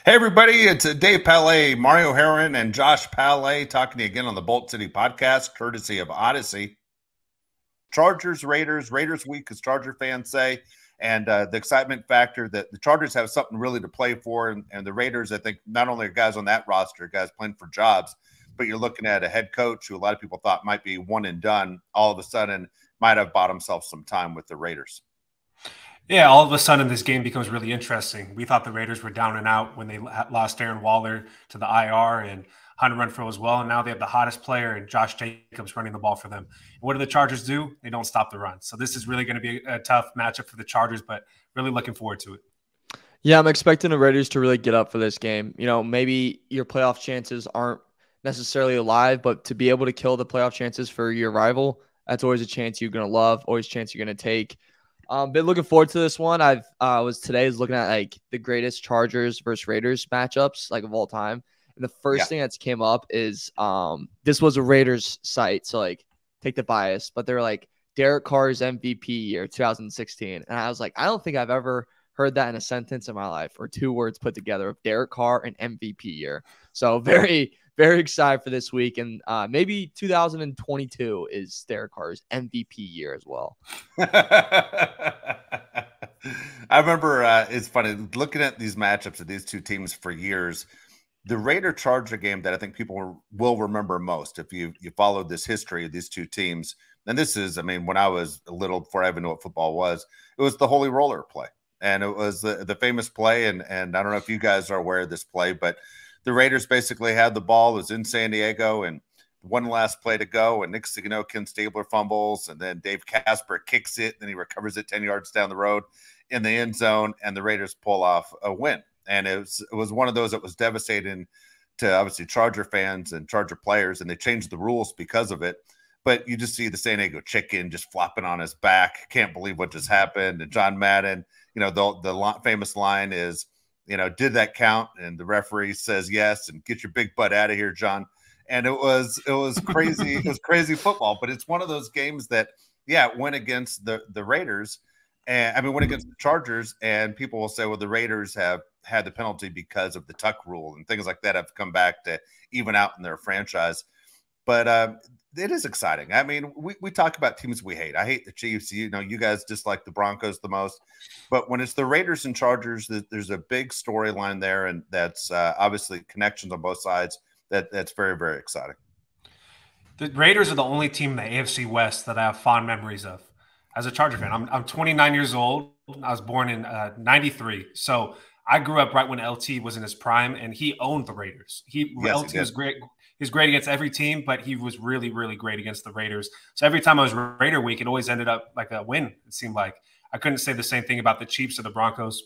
Hey everybody, it's Dave Palet, Mario Herron, and Josh Palet talking to you again on the Bolt City podcast, courtesy of Odyssey. Chargers, Raiders week, as Charger fans say, and the excitement factor that the Chargers have something really to play for, and the Raiders, I think, not only are guys on that roster, guys playing for jobs, but you're looking at a head coach who a lot of people thought might be one and done, all of a sudden might have bought himself some time with the Raiders. Yeah, all of a sudden this game becomes really interesting. We thought the Raiders were down and out when they lost Darren Waller to the IR and Hunter Renfrow as well. And now they have the hottest player and Josh Jacobs running the ball for them. And what do the Chargers do? They don't stop the run. So this is really going to be a tough matchup for the Chargers, but really looking forward to it. Yeah, I'm expecting the Raiders to really get up for this game. You know, maybe your playoff chances aren't necessarily alive, but to be able to kill the playoff chances for your rival, that's always a chance you're going to love, always a chance you're going to take. Been looking forward to this one. Was looking at like the greatest Chargers versus Raiders matchups like of all time. And the first thing that's came up is this was a Raiders site, so like take the bias, but they're like Derek Carr's MVP year 2016. And I was like, I don't think I've ever heard that in a sentence in my life, or two words put together, of Derek Carr and MVP year. So very, very excited for this week. And maybe 2022 is Derek Carr's MVP year as well. I remember it's funny looking at these matchups of these two teams for years. The Raider-Charger game that I think people will remember most if you followed this history of these two teams. And this is, I mean, when I was a little, before I even knew what football was, it was the Holy Roller play. And it was the famous play. And I don't know if you guys are aware of this play, but the Raiders basically had the ball. It was in San Diego, and one last play to go. And next thing you know, Ken Stabler fumbles, and then Dave Casper kicks it, and he recovers it 10 yards down the road in the end zone, and the Raiders pull off a win. And it was one of those that was devastating to obviously Charger fans and Charger players, and they changed the rules because of it. But you just see the San Diego chicken just flopping on his back. Can't believe what just happened. And John Madden, you know, the famous line is, you know, did that count? And the referee says yes, and get your big butt out of here, John. And it was crazy. It was crazy football. But it's one of those games that, went against the Raiders. And I mean, went against the Chargers, and people will say, well, the Raiders have had the penalty because of the tuck rule and things like that have come back to even out in their franchise. But it is exciting. I mean, we talk about teams we hate. I hate the Chiefs. You know, you guys dislike the Broncos the most. But when it's the Raiders and Chargers, there's a big storyline there, and that's obviously connections on both sides. That's very, very exciting. The Raiders are the only team in the AFC West that I have fond memories of. As a Charger fan, I'm 29 years old. I was born in 93. So I grew up right when LT was in his prime, and he owned the Raiders. LT was great. He was great against every team, but he was really, really great against the Raiders. So every time I was Raider week, it always ended up like a win, it seemed like. I couldn't say the same thing about the Chiefs or the Broncos,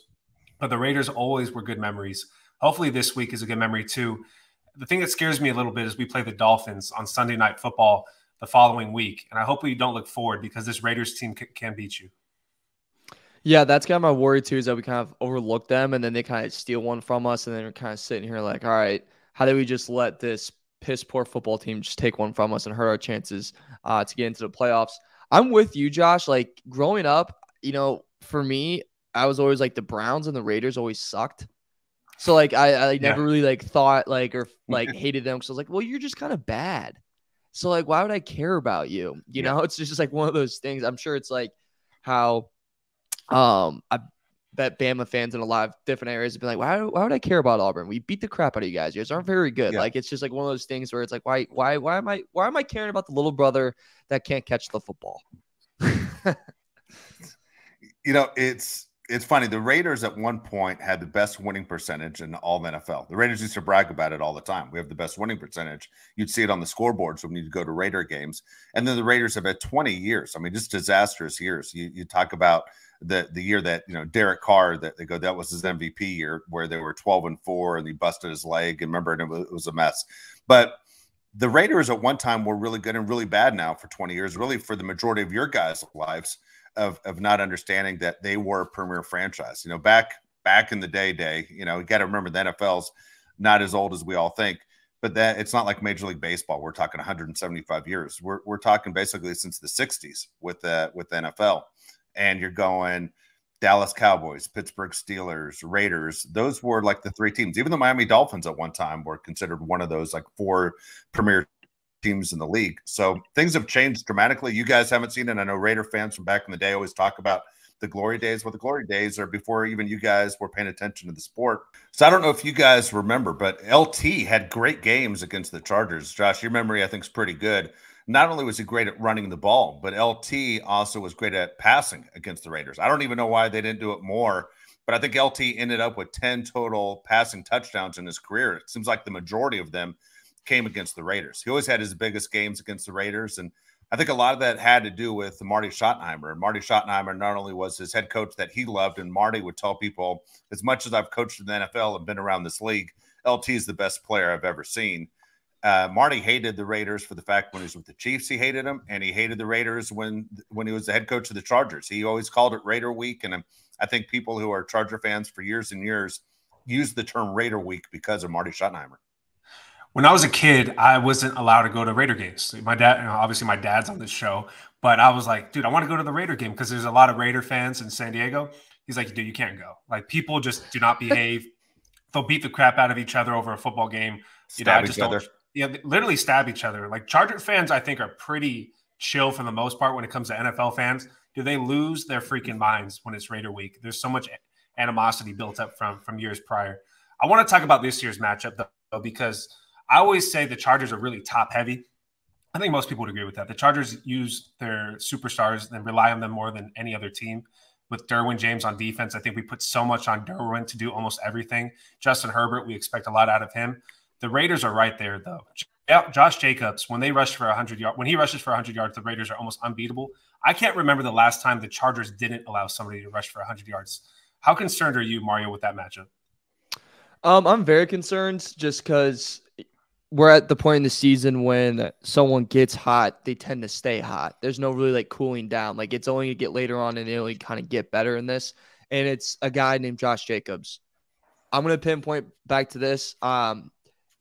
but the Raiders always were good memories. Hopefully this week is a good memory too. The thing that scares me a little bit is we play the Dolphins on Sunday Night Football the following week. And I hope we don't look forward, because this Raiders team can beat you. Yeah, that's kind of my worry too, is that we kind of overlook them, and then they kind of steal one from us, and then we're kind of sitting here like, all right, how do we just let this piss poor football team just take one from us and hurt our chances to get into the playoffs? I'm with you, Josh. Like growing up, you know, for me, I was always like the Browns and the Raiders always sucked. So like I never really like thought like or like hated them, because I was like, well, you're just kind of bad. So like, why would I care about you? You know, it's just like one of those things. I'm sure it's like how I bet Bama fans in a lot of different areas have been like, why would I care about Auburn? We beat the crap out of you guys. You guys aren't very good. Like, it's just like one of those things where it's like, why am I caring about the little brother that can't catch the football? You know, it's funny. The Raiders at one point had the best winning percentage in all the NFL. The Raiders used to brag about it all the time. We have the best winning percentage. You'd see it on the scoreboards when you go to Raider games. And then the Raiders have had 20 years. I mean, just disastrous years. You talk about the year that, you know, Derek Carr, that was his MVP year, where they were 12-4 and he busted his leg. And remember, it was a mess. But the Raiders at one time were really good and really bad now for 20 years, really for the majority of your guys' lives. Of not understanding that they were a premier franchise. You know, back in the day, you know, you got to remember the NFL's not as old as we all think, but that it's not like Major League Baseball. We're talking 175 years. We're talking basically since the 60s with the NFL. And you're going, Dallas Cowboys, Pittsburgh Steelers, Raiders. Those were like the three teams. Even the Miami Dolphins at one time were considered one of those like four premier teams in the league. So things have changed dramatically. You guys haven't seen it. I know Raider fans from back in the day always talk about the glory days. Well, the glory days are before even you guys were paying attention to the sport. So I don't know if you guys remember, but LT had great games against the Chargers. Josh, your memory, I think, is pretty good. Not only was he great at running the ball, but LT also was great at passing against the Raiders. I don't even know why they didn't do it more, but I think LT ended up with 10 total passing touchdowns in his career. It seems like the majority of them came against the Raiders. He always had his biggest games against the Raiders, and I think a lot of that had to do with Marty Schottenheimer. And Marty Schottenheimer not only was his head coach that he loved, and Marty would tell people, as much as I've coached in the NFL and been around this league, LT is the best player I've ever seen. Marty hated the Raiders for the fact when he was with the Chiefs, he hated them, and he hated the Raiders when he was the head coach of the Chargers. He always called it Raider Week, and I think people who are Charger fans for years and years use the term Raider Week because of Marty Schottenheimer. When I was a kid, I wasn't allowed to go to Raider games. My dad, obviously my dad's on this show, but I was like, dude, I want to go to the Raider game because there's a lot of Raider fans in San Diego. He's like, dude, you can't go. Like, people just do not behave. They'll beat the crap out of each other over a football game. Stab each other. Yeah, literally stab each other. Like, Charger fans, I think, are pretty chill for the most part when it comes to NFL fans. Do they lose their freaking minds when it's Raider Week? There's so much animosity built up from years prior. I want to talk about this year's matchup, though, because I always say the Chargers are really top heavy. I think most people would agree with that. The Chargers use their superstars and rely on them more than any other team. With Derwin James on defense, I think we put so much on Derwin to do almost everything. Justin Herbert, we expect a lot out of him. The Raiders are right there, though. Josh Jacobs, when he rushes for 100 yards, the Raiders are almost unbeatable. I can't remember the last time the Chargers didn't allow somebody to rush for 100 yards. How concerned are you, Mario, with that matchup? I'm very concerned just because we're at the point in the season when someone gets hot, they tend to stay hot. There's no really like cooling down. Like, it's only to get later on and they only kind of get better in this. And it's a guy named Josh Jacobs. I'm going to pinpoint back to this.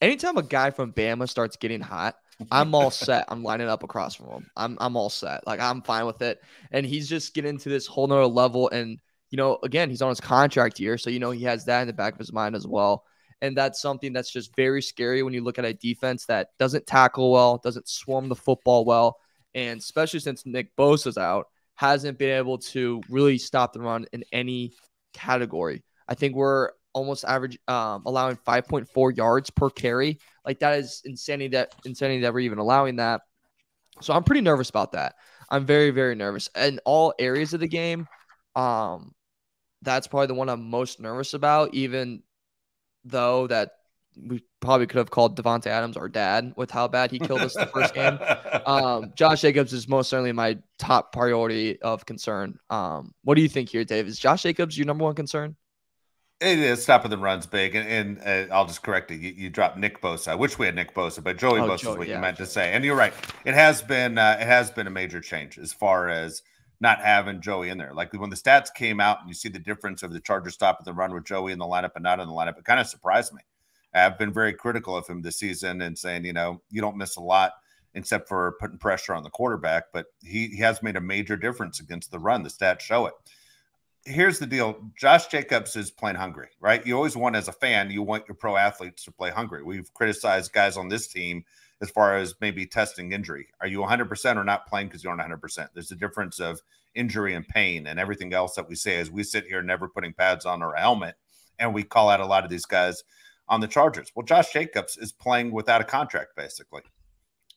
Anytime a guy from Bama starts getting hot, I'm all set. I'm lining up across from him. I'm all set. Like, I'm fine with it. And he's just getting to this whole nother level. And, again, he's on his contract year. So, he has that in the back of his mind as well. And that's something that's just very scary when you look at a defense that doesn't tackle well, doesn't swarm the football well, and especially since Nick Bosa's out, hasn't been able to really stop the run in any category. I think we're almost average, allowing 5.4 yards per carry. Like, that is insanity that we're even allowing that. So I'm pretty nervous about that. I'm very, very nervous. In all areas of the game, that's probably the one I'm most nervous about, even though that we probably could have called Devontae Adams our dad with how bad he killed us the first game. Josh Jacobs is most certainly my top priority of concern. What do you think here, Dave? Is Josh Jacobs your number one concern? It is. Stopping the run's big, and I'll just correct it. You dropped Nick Bosa. I wish we had Nick Bosa, but Joey Bosa is what you meant to say. And you're right. It has been a major change as far as not having Joey in there. Like, when the stats came out and you see the difference of the Chargers stopping the run with Joey in the lineup and not in the lineup, it kind of surprised me. I've been very critical of him this season and saying, you don't miss a lot except for putting pressure on the quarterback, but he has made a major difference against the run. The stats show it. Here's the deal. Josh Jacobs is playing hungry, right? You always want, as a fan, you want your pro athletes to play hungry. We've criticized guys on this team as far as maybe testing injury. Are you 100% or not playing because you aren't 100%? There's a difference of injury and pain and everything else that we say as we sit here never putting pads on or a helmet, and we call out a lot of these guys on the Chargers. Well, Josh Jacobs is playing without a contract, basically.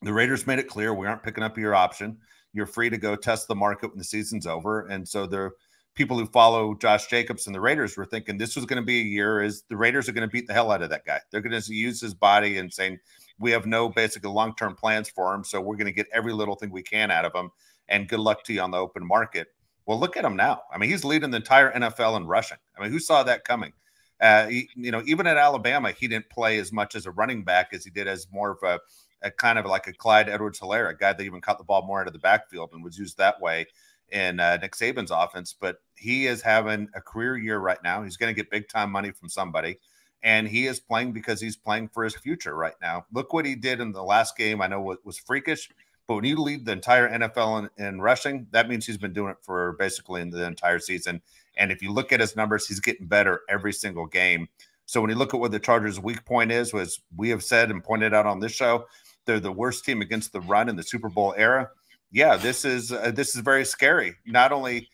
The Raiders made it clear we aren't picking up your option. You're free to go test the market when the season's over. And so the people who follow Josh Jacobs and the Raiders were thinking this was going to be a year is the Raiders are going to beat the hell out of that guy. They're going to use his body and saying, we have no basically long-term plans for him, so we're going to get every little thing we can out of him, and good luck to you on the open market. Well, look at him now. I mean, he's leading the entire NFL in rushing. I mean, who saw that coming? Even at Alabama, he didn't play as much as a running back as he did as more of a kind of like a Clyde Edwards-Helaire, a guy that even caught the ball more out of the backfield and was used that way in Nick Saban's offense. But he is having a career year right now. He's going to get big-time money from somebody, and he is playing because he's playing for his future right now. Look what he did in the last game. I know it was freakish, but when you lead the entire NFL in rushing, that means he's been doing it for basically in the entire season, And if you look at his numbers, he's getting better every single game. So when you look at what the Chargers' weak point is, was we have said and pointed out on this show, they're the worst team against the run in the Super Bowl era. Yeah, this is very scary. Not only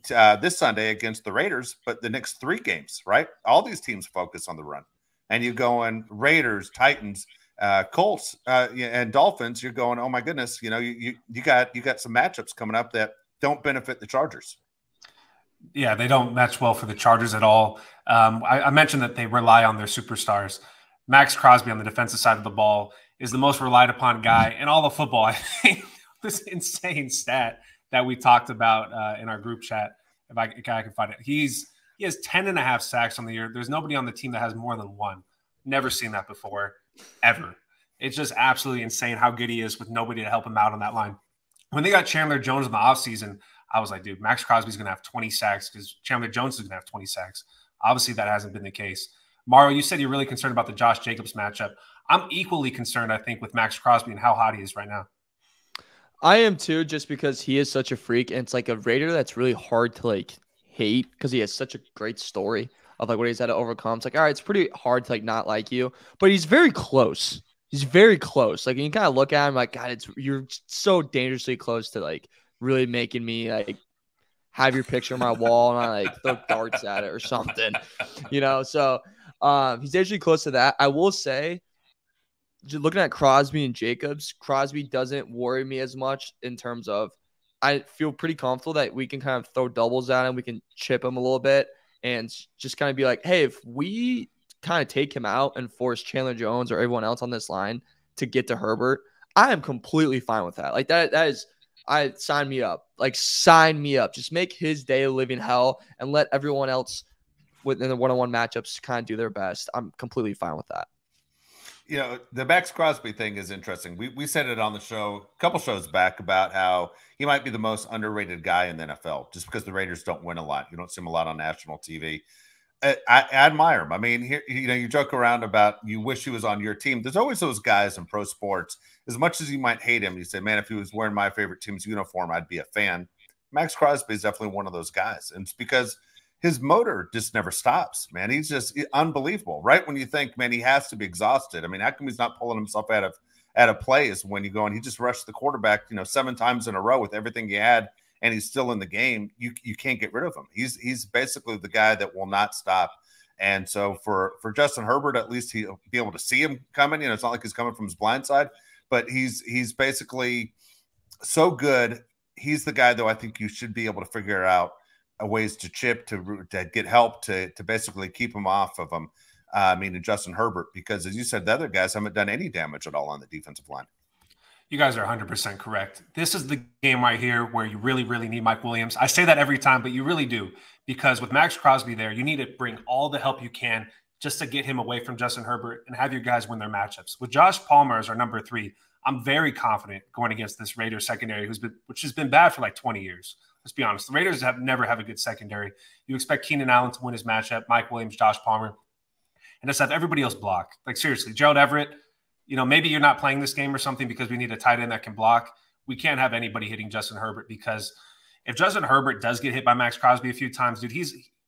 this Sunday against the Raiders, but the next 3 games, right? All these teams focus on the run. And you go in Raiders, Titans, Colts, and Dolphins, you're going, oh my goodness, you got some matchups coming up that don't benefit the Chargers. Yeah, they don't match well for the Chargers at all. I mentioned that they rely on their superstars. Max Crosby on the defensive side of the ball is the most relied upon guy in all of football. I think this insane stat that we talked about in our group chat, if I can find it. He has 10.5 sacks on the year. There's nobody on the team that has more than 1. Never seen that before, ever. It's just absolutely insane how good he is with nobody to help him out on that line. When they got Chandler Jones in the offseason, I was like, dude, Max Crosby's going to have 20 sacks because Chandler Jones is going to have 20 sacks. Obviously, that hasn't been the case. Mario, you said you're really concerned about the Josh Jacobs matchup. I'm equally concerned, I think, with Max Crosby and how hot he is right now. I am too, just because he is such a freak, and it's like a Raider that's really hard to hate because he has such a great story of what he's had to overcome. It's like, all right, it's pretty hard to not like you, but he's very close. He's very close. You kind of look at him like, God, you're so dangerously close to really making me have your picture on my wall and I throw darts at it or something, So he's dangerously close to that. I will say, just looking at Crosby and Jacobs, Crosby doesn't worry me as much in terms of I feel pretty comfortable that we can kind of throw doubles at him. We can chip him a little bit and just kind of be like, hey, if we kind of take him out and force Chandler Jones or everyone else on this line to get to Herbert, I am completely fine with that. That is, sign me up. Sign me up. Just make his day a living hell and let everyone else within the one-on-one matchups kind of do their best. I'm completely fine with that. The Max Crosby thing is interesting. We said it on the show a couple shows back about how he might be the most underrated guy in the NFL just because the Raiders don't win a lot. You don't see him a lot on national TV. I admire him. I mean, here, you joke around about you wish he was on your team. There's always those guys in pro sports. As much as you might hate him, you say, man, if he was wearing my favorite team's uniform, I'd be a fan. Max Crosby is definitely one of those guys. And it's because his motor just never stops, man. He's just unbelievable. Right when you think, man, he has to be exhausted. I mean, how come he's not pulling himself out of plays when you go and he just rushed the quarterback, 7 times in a row with everything he had, and he's still in the game. You can't get rid of him. He's basically the guy that will not stop. And so for Justin Herbert, at least he'll be able to see him coming. It's not like he's coming from his blind side, but he's basically so good. He's the guy, though, I think you should be able to figure out ways to chip, to get help, to basically keep him off of him. Justin Herbert, because as you said, the other guys haven't done any damage at all on the defensive line. You guys are 100% correct. This is the game right here where you really, really need Mike Williams. I say that every time, but you really do, because with Max Crosby there, you need to bring all the help you can just to get him away from Justin Herbert and have your guys win their matchups. With Josh Palmer as our number 3, I'm very confident going against this Raiders secondary, which has been bad for 20 years. Let's be honest. The Raiders never have a good secondary. You expect Keenan Allen to win his matchup, Mike Williams, Josh Palmer, and just have everybody else block. Seriously, Gerald Everett, maybe you're not playing this game or something because we need a tight end that can block. We can't have anybody hitting Justin Herbert, because if Justin Herbert does get hit by Max Crosby a few times, dude,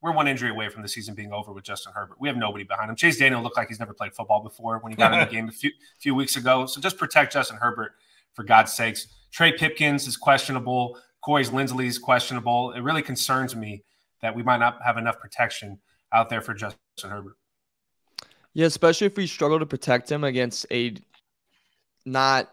we're one injury away from the season being over with Justin Herbert. We have nobody behind him. Chase Daniel looked like he's never played football before when he got in the game a few weeks ago. So just protect Justin Herbert, for God's sakes. Trey Pipkins is questionable. Corey Linsley is questionable. It really concerns me that we might not have enough protection out there for Justin Herbert. Yeah, especially if we struggle to protect him against I don't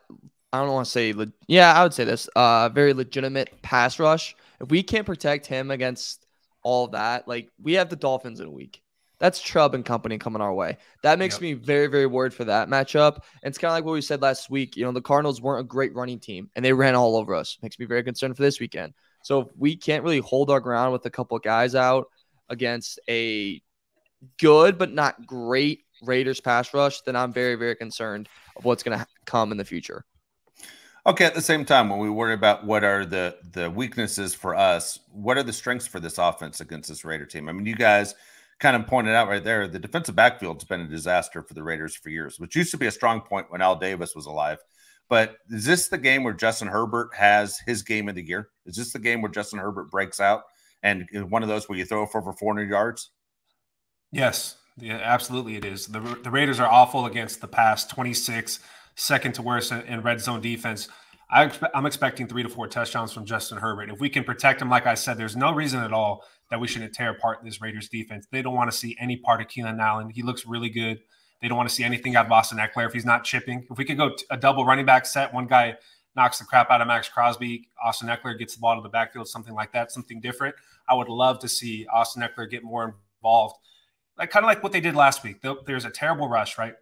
want to say, I would say this, very legitimate pass rush. If we can't protect him against all of that, we have the Dolphins in a week. That's Chubb and company coming our way. That makes me very, very worried for that matchup. And it's kind of like what we said last week. The Cardinals weren't a great running team, and they ran all over us. Makes me very concerned for this weekend. So if we can't really hold our ground with a couple of guys out against a good but not great Raiders pass rush, then I'm very, very concerned of what's going to come in the future. Okay, at the same time, when we worry about what are the weaknesses for us, what are the strengths for this offense against this Raider team? I mean, you guys kind of pointed out right there, the defensive backfield's been a disaster for the Raiders for years, which used to be a strong point when Al Davis was alive. But is this the game where Justin Herbert has his game of the year? Is this the game where Justin Herbert breaks out And one of those where you throw for over 400 yards? Yes, yeah, absolutely it is. The Raiders are awful against the pass, 26, second to worst in red zone defense. I'm expecting 3 to 4 touchdowns from Justin Herbert. If we can protect him, like I said, there's no reason at all that we shouldn't tear apart this Raiders defense. They don't want to see any part of Keenan Allen. He looks really good. They don't want to see anything out of Austin Eckler if he's not chipping. If we could go a double running back set, one guy knocks the crap out of Max Crosby, Austin Eckler gets the ball to the backfield, something like that, something different. I would love to see Austin Eckler get more involved. Kind of like what they did last week. There's a terrible rush, right?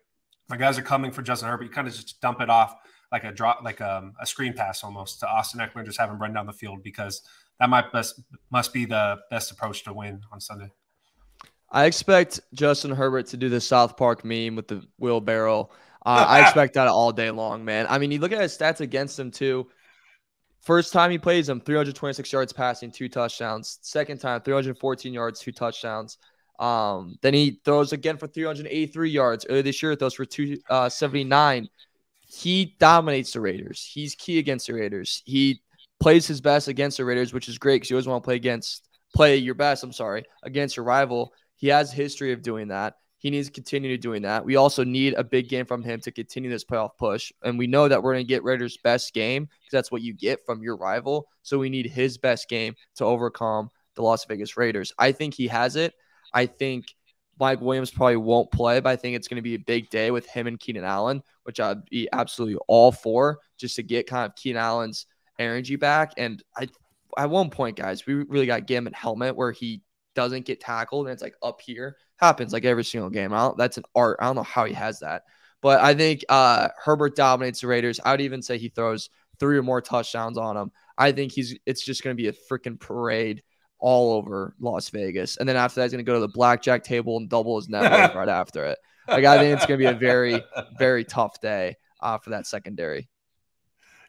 My guys are coming for Justin Herbert. You kind of just dump it off like a drop, like a screen pass almost to Austin Eckler, and just have him run down the field, because that must be the best approach to win on Sunday. I expect Justin Herbert to do the South Park meme with the wheelbarrow. I expect that all day long, man. I mean, you look at his stats against him too. First time he plays him, 326 yards passing, 2 touchdowns. Second time, 314 yards, 2 touchdowns. Then he throws again for 383 yards. Earlier this year, throws for 279. He dominates the Raiders. He's key against the Raiders. He plays his best against the Raiders, which is great because you always want to play your best, against your rival. He has a history of doing that. He needs to continue doing that. We also need a big game from him to continue this playoff push. And we know that we're going to get Raiders' best game because that's what you get from your rival. So we need his best game to overcome the Las Vegas Raiders. I think he has it. I think Mike Williams probably won't play, but I think it's going to be a big day with him and Keenan Allen, which I'd be absolutely all for, just to get kind of Keenan Allen's energy back. And at one point, guys, we really got to get him a helmet where he doesn't get tackled and it's like up here. Happens like every single game. That's an art. I don't know how he has that. But I think Herbert dominates the Raiders. I would even say he throws 3 or more touchdowns on them. I think it's just going to be a freaking parade all over Las Vegas. And then after that, he's going to go to the blackjack table and double his net worth right after it. Like, I think it's going to be a very, very tough day for that secondary.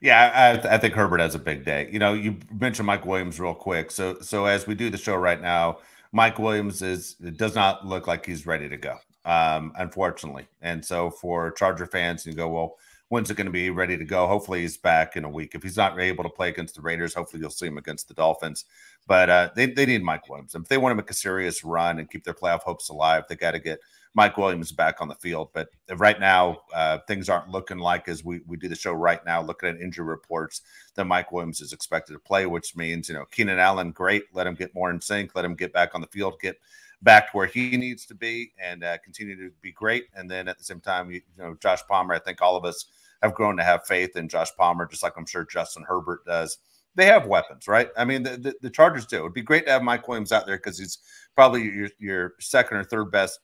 Yeah, I think Herbert has a big day. You know, you mentioned Mike Williams real quick. So as we do the show right now, Mike Williams it does not look like he's ready to go, unfortunately. And so for Charger fans, you go, well, when's it going to be ready to go? Hopefully he's back in a week. If he's not able to play against the Raiders, hopefully you'll see him against the Dolphins. But they need Mike Williams. If they want to make a serious run and keep their playoff hopes alive, they got to get Mike Williams back on the field. But right now, things aren't looking like, as we do the show right now, looking at injury reports, that Mike Williams is expected to play, which means, Keenan Allen, great. Let him get more in sync. Let him get back on the field, get back to where he needs to be, and continue to be great. And then at the same time, Josh Palmer, I think all of us have grown to have faith in Josh Palmer, just like I'm sure Justin Herbert does. They have weapons, right? I mean, the Chargers do. It'd be great to have Mike Williams out there because he's probably your second or third best,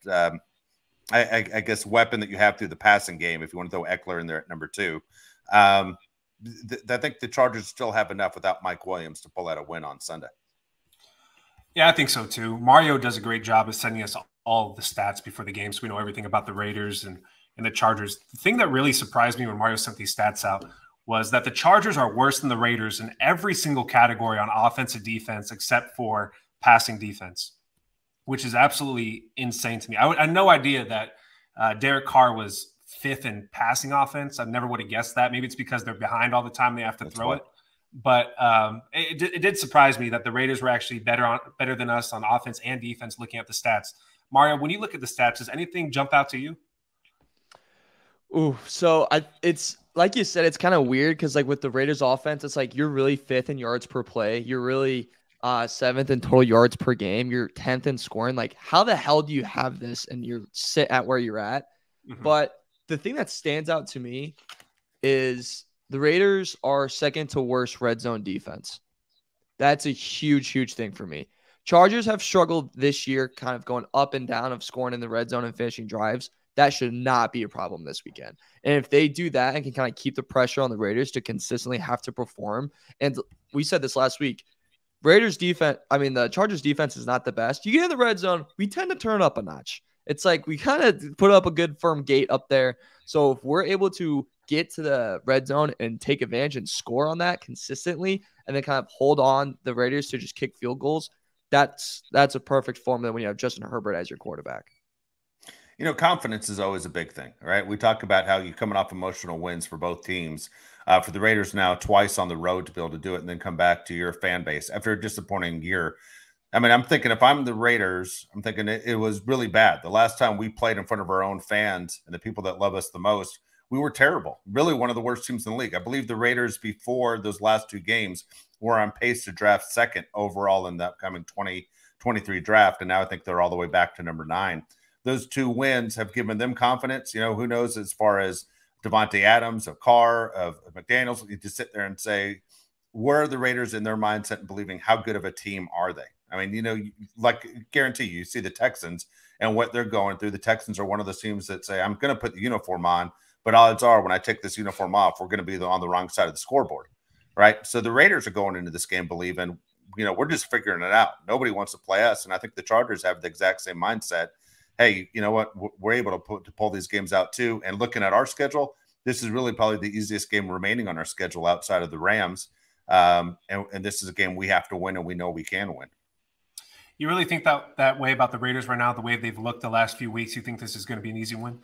I guess, weapon that you have through the passing game, if you want to throw Eckler in there at number 2. I think the Chargers still have enough without Mike Williams to pull out a win on Sunday. Yeah, I think so too. Mario does a great job of sending us all the stats before the game, so we know everything about the Raiders and the Chargers. The thing that really surprised me when Mario sent these stats out was that the Chargers are worse than the Raiders in every single category on offense and defense except for passing defense, which is absolutely insane to me. I had no idea that Derek Carr was 5th in passing offense. I never would have guessed that. Maybe it's because they're behind all the time. They have to throw it. But it did surprise me that the Raiders were actually better than us on offense and defense looking at the stats. Mario, when you look at the stats, does anything jump out to you? Ooh, so it's like you said, it's kind of weird because like with the Raiders offense, it's like you're really 5th in yards per play. You're really 7th in total yards per game. You're 10th in scoring. Like, how the hell do you have this and you sit at where you're at? Mm-hmm. But the thing that stands out to me is the Raiders are second to worst red zone defense. That's a huge, huge thing for me. Chargers have struggled this year, kind of going up and down of scoring in the red zone and finishing drives. That should not be a problem this weekend. And if they do that and can kind of keep the pressure on the Raiders to consistently have to perform, and we said this last week, the Chargers defense is not the best. You get in the red zone, we tend to turn up a notch. It's like we kind of put up a good firm gate up there. So if we're able to get to the red zone and take advantage and score on that consistently and then kind of hold on the Raiders to just kick field goals, that's a perfect formula when you have Justin Herbert as your quarterback. Confidence is always a big thing, right? We talk about how you're coming off emotional wins for both teams. For the Raiders now, twice on the road to be able to do it and then come back to your fan base after a disappointing year. I mean, I'm thinking if I'm the Raiders, I'm thinking it was really bad. The last time we played in front of our own fans and the people that love us the most, we were terrible. Really one of the worst teams in the league. I believe the Raiders before those last two games were on pace to draft second overall in the upcoming 2023 draft. And now I think they're all the way back to number 9. Those 2 wins have given them confidence. You know, who knows as far as Devontae Adams, of Carr, of McDaniels, you just sit there and say, where are the Raiders in their mindset and believing how good of a team are they? I mean, you know, like guarantee you see the Texans and what they're going through. The Texans are one of those teams that say, I'm going to put the uniform on, but odds are when I take this uniform off, we're going to be on the wrong side of the scoreboard, right? So the Raiders are going into this game believing, you know, we're just figuring it out. Nobody wants to play us. And I think the Chargers have the exact same mindset. Hey, you know what? We're able to pull these games out too. And looking at our schedule, this is really probably the easiest game remaining on our schedule outside of the Rams. And this is a game we have to win, and we know we can win. You really think that way about the Raiders right now, the way they've looked the last few weeks? You think this is going to be an easy win?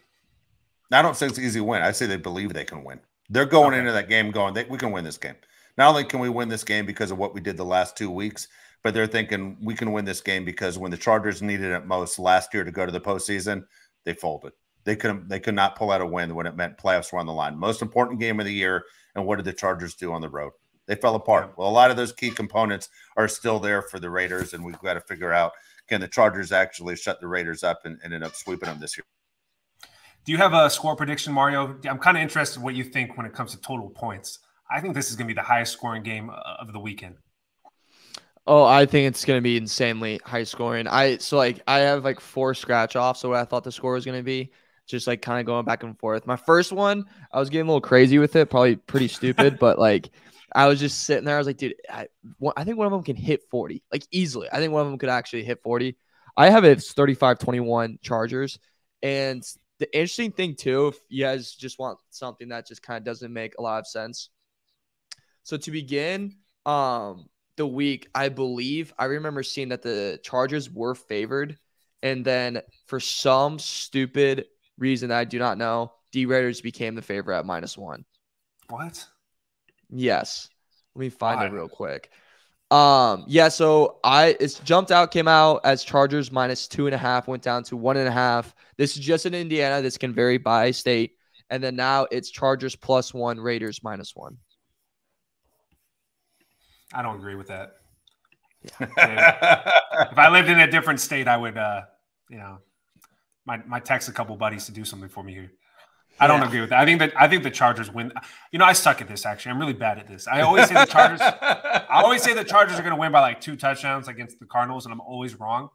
I don't say it's an easy win. I say they believe they can win. They're going into that game going, we can win this game. Not only can we win this game because of what we did the last 2 weeks, but they're thinking we can win this game because when the Chargers needed it most last year to go to the postseason, they folded. They could not pull out a win when it meant playoffs were on the line. Most important game of the year, and what did the Chargers do on the road? They fell apart. Well, a lot of those key components are still there for the Raiders, and we've got to figure out, can the Chargers actually shut the Raiders up and end up sweeping them this year? Do you have a score prediction, Mario? I'm kind of interested in what you think when it comes to total points. I think this is going to be the highest scoring game of the weekend. Oh, I think it's going to be insanely high scoring. I have like 4 scratch offs of what I thought the score was going to be. Just like kind of going back and forth. My first one, I was getting a little crazy with it, probably pretty stupid, but like I was just sitting there. I was like, dude, I think one of them can hit 40, like easily. I think one of them could actually hit 40. I have it 35-21 Chargers. And the interesting thing too, if you guys just want something that just kind of doesn't make a lot of sense. So to begin the week, I remember seeing that the Chargers were favored. And then for some stupid reason that I do not know, the Raiders became the favorite at -1. What? Yes. Let me find it real quick. So it's jumped out, came out as Chargers -2.5, went down to 1.5. This is just in Indiana. This can vary by state. And then now it's Chargers +1, Raiders -1. I don't agree with that. Yeah. If I lived in a different state, I would, might text a couple buddies to do something for me here. I don't agree with that. I think the Chargers win. You know, I suck at this actually. I'm really bad at this. I always say the Chargers. I always say the Chargers are going to win by like 2 touchdowns against the Cardinals, and I'm always wrong.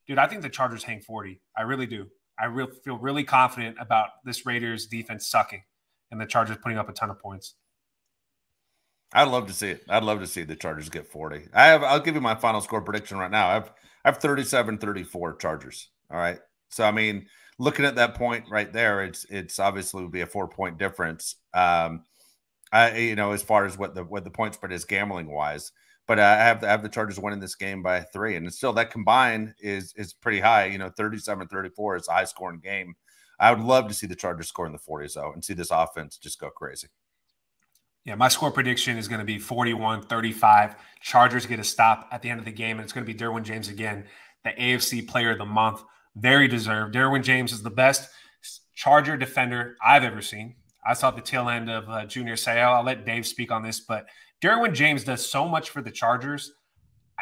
Dude, I think the Chargers hang 40. I really do. I feel really confident about this Raiders defense sucking and the Chargers putting up a ton of points. I'd love to see it. I'd love to see the Chargers get 40. I'll give you my final score prediction right now. I have 37-34 Chargers. All right. So I mean, looking at that point right there, it's obviously would be a 4-point difference. As far as what the point spread is gambling wise, but I have the Chargers winning this game by 3, and still that combined is pretty high. 37-34 is a high scoring game. I would love to see the Chargers score in the 40s though, and see this offense just go crazy. Yeah, my score prediction is going to be 41-35. Chargers get a stop at the end of the game, and it's going to be Derwin James again, the AFC Player of the Month. Very deserved. Derwin James is the best Charger defender I've ever seen. I saw the tail end of Junior Seau. I'll let Dave speak on this, but Derwin James does so much for the Chargers.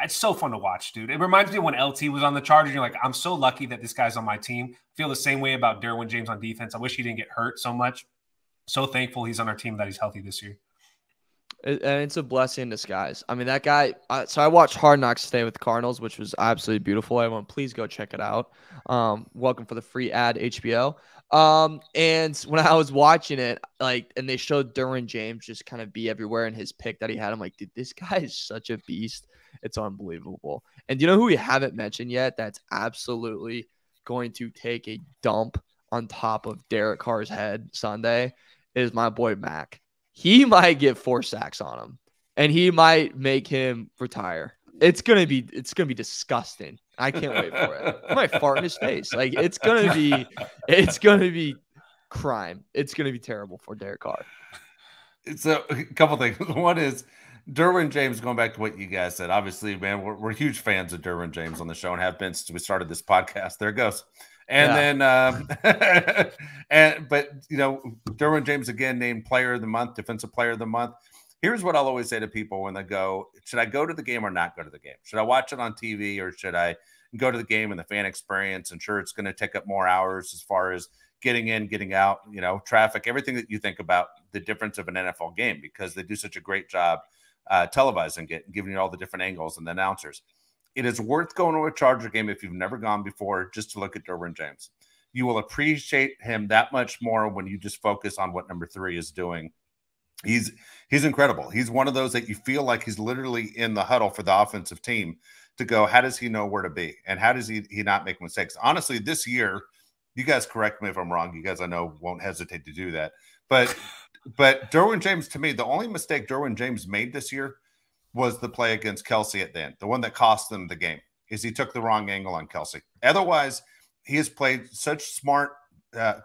It's so fun to watch, dude. It reminds me of when LT was on the Chargers. You're like, I'm so lucky that this guy's on my team. I feel the same way about Derwin James on defense. I wish he didn't get hurt so much. So thankful he's on our team that he's healthy this year. And it's a blessing in disguise. I mean, that guy. So I watched Hard Knocks today with the Cardinals, which was absolutely beautiful. Everyone, please go check it out. Welcome for the free ad, HBO. And when I was watching it, and they showed Derwin James just kind of be everywhere in his pick that he had, I'm like, dude, this guy is such a beast. It's unbelievable. And do you know who we haven't mentioned yet? That's absolutely going to take a dump on top of Derek Carr's head Sunday. Is my boy Mac. He might get 4 sacks on him, and he might make him retire. It's gonna be disgusting. I can't wait for it. I might fart in his face. It's gonna be crime. It's gonna be terrible for Derek Carr. It's a couple things. One is, Derwin James, going back to what you guys said, obviously, man, we're huge fans of Derwin James on the show and have been since we started this podcast. There it goes. And then, but Derwin James again named Player of the Month, Defensive Player of the Month. Here's what I'll always say to people when they go: should I go to the game or not go to the game? Should I watch it on TV or should I go to the game and the fan experience? And sure, it's going to take up more hours as far as getting in, getting out, traffic, everything that you think about the difference of an NFL game, because they do such a great job televising it and giving you all the different angles and the announcers. It is worth going to a Charger game if you've never gone before, just to look at Derwin James. You will appreciate him that much more when you just focus on what number 3 is doing. He's incredible. He's one of those that you feel like he's literally in the huddle for the offensive team to go, how does he know where to be? And how does he not make mistakes? Honestly, this year, you guys correct me if I'm wrong. You guys, I know, won't hesitate to do that. But Derwin James, to me, the only mistake Derwin James made this year was the play against Kelsey at the end. The one that cost them the game is he took the wrong angle on Kelsey. Otherwise, he has played such smart